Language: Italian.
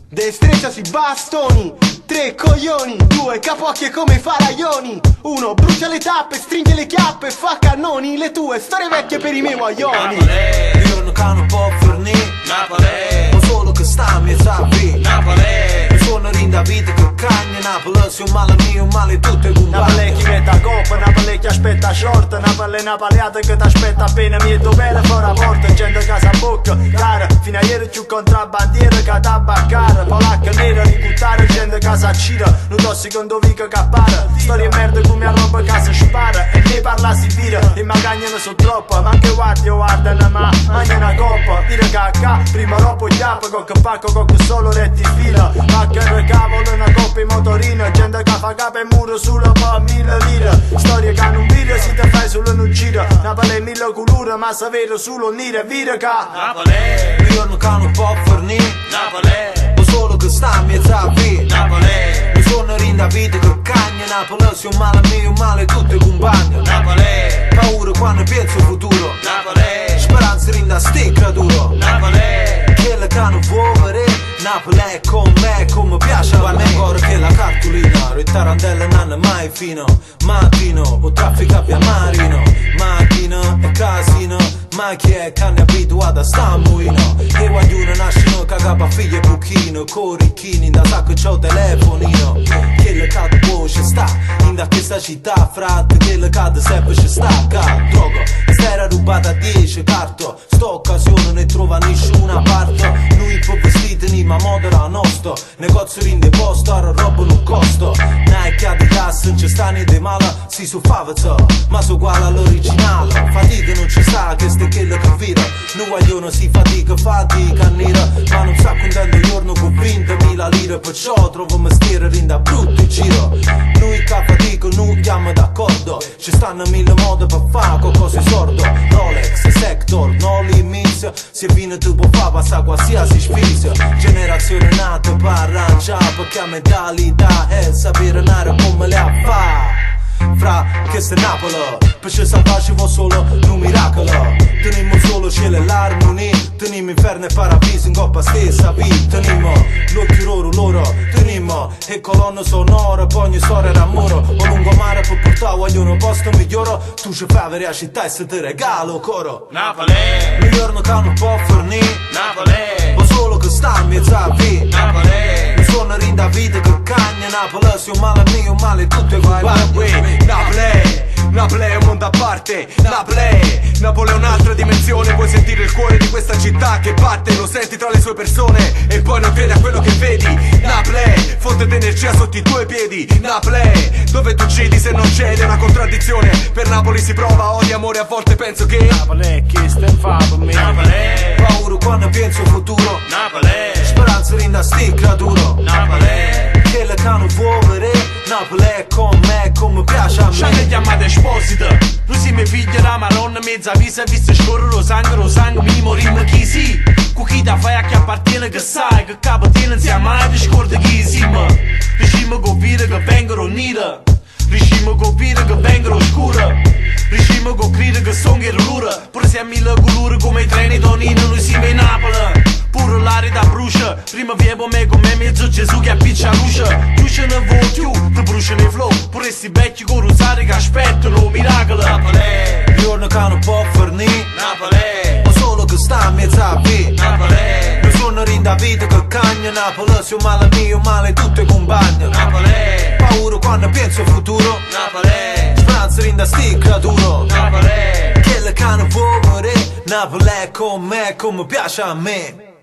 Destrezza sui bastoni, 3 coglioni, 2 capocchie come faraioni, 1 brucia le tappe, stringe le chiappe, fa cannoni, le tue storie vecchie per i miei guaglioni. Io non cano può fornire Napoli, ma solo che sta a mia sapi Napoli, mi suona rinda vita che cagna Napoli, se un male mio, un male tutte compagni. Napoli chi mette a coppa, Napoli chi aspetta short, Napoli napaliata che t'aspetta appena mi è dovere fuori a porta, gente casa a bocca, cara, fino a ieri più contrabbandiere che tabaccara, polacca nera, ricuttare, gente casa a cira, non do secondo vica che appara, storie merda come a roba casa spara, e ne parla si vira, e magagna ne so troppa, ma anche guardano ma mangia una coppa, dire cacca, prima dopo chiappa, con che pacco, con che solo rettifila, ma che cavolo una coppa in motorino, gente che fa capo e muro solo per 1000 lire, storie che non vira, si te fai solo non gira, Napoli 1000 colore, ma se vero solo nire, vira ca Napoli, io non cano può fornire Napoli, ma solo che sta a mia sapi Napoli, mi suona rinda vita che cagna Napoli, se un male mio, un male tutte compagni. Napoli, paura quando penso futuro Napoli, speranza rinda sticca duro Napoli, quella che non può vedere Napoli è con me, come piace a me. Ancora che la cartolina, il tarantella non è mai fino. Mattino, o traffica via marino, macchina e casino, ma chi è che ne è abituato a sta a muino? E guaglione nascono cagapa figlie e buchino, corichini, da sacco c'ho telefonino. Quello che voce sta, in da questa città, frate, quello che sempre ci sta, droga, era rubata a 10 carto, sta occasione ne trova nessuna parte, noi può vestiti ni ma moda la nostra, negozio rinde posto, ora roba non costa, Nike Adidas non ci sta niente male, si su favazza, ma so uguale all'originale, fatica non ci sta, che ste quello che vira, non vogliono si fatica nera, ma non sa contento il giorno con 20.000 lire, perciò trovo mestiere rinda brutto in giro, noi che fatica non andiamo d'accordo, ci stanno 1000 modi per fare qualcosa sordo, Rolex, Sector, no limits, se viene tu può fare passare qualsiasi sfizio, generazione nata per arrangiare, perché a mentalità è sapere nare come le fa. Fra che se Napoli, perché salvarci va solo un miracolo, teniamo solo cielo e l'armonia, teniamo inferno e paradiso in coppa stessa vita, teniamo l'occhio loro, teniamo e colonna sonora, poi ogni storia d'amore, o lungomare per portare voglio un posto migliore, tu ci fai avere la città e se ti regalo coro. Napoli, miglior che non può fornire Napoli, ma solo che sta in mezzo a vita, Napoli, mi suona rinda vita che cagna Napoli, se un male mio, un male tutte compagni. Napoli è un mondo a parte, Napoli è un'altra dimensione, puoi sentire il cuore di questa città che batte, lo senti tra le sue persone e poi non credi a quello che vedi. Napoli, fonte d'energia sotto i tuoi piedi, Napoli, dove tu uccidi se non c'è ed è una contraddizione, per Napoli si prova odio, amore, a volte penso che Napoli è chi sta fa per me, Napoli, paura quando penso futuro, Napoli, speranza rinda sticca duro, Napoli, che le cano può vedere, Napoli è con me, come piace a Sciande me. chiamate sposita, lui si mi figlia da maronna mezza vista e vista scorre lo sangue, mi morimmo chi si, cu chi da fai a chi appartiene che sai, che capo tiene sia mai ti scorda chi si, ma riuscimo a capire che vengono nera, riuscimo a capire che vengono scura, riuscimo a capire che sono l'ura, pure se a 1000 colore come i treni tonino, noi siamo in Napoli. Pure l'aria da brucia, prima viene me come mezzo Gesù che appiccia luce, chiuce ne vo più, ti bruciano i flow, pure sti vecchi con usare che aspettano miracolo. Napoli, Giorno che non può fornire, Napoli, ma solo che sta in mezzo a vita, Napoli, mi suona rinda vita che cagna Napoli, se un male mio, un male tutte compagni. Napoli, Paura quando penso futuro, Napoli, speranza rinda sticca duro, Napoli, che le cano può vedere, Napoli è con me, come piace a me.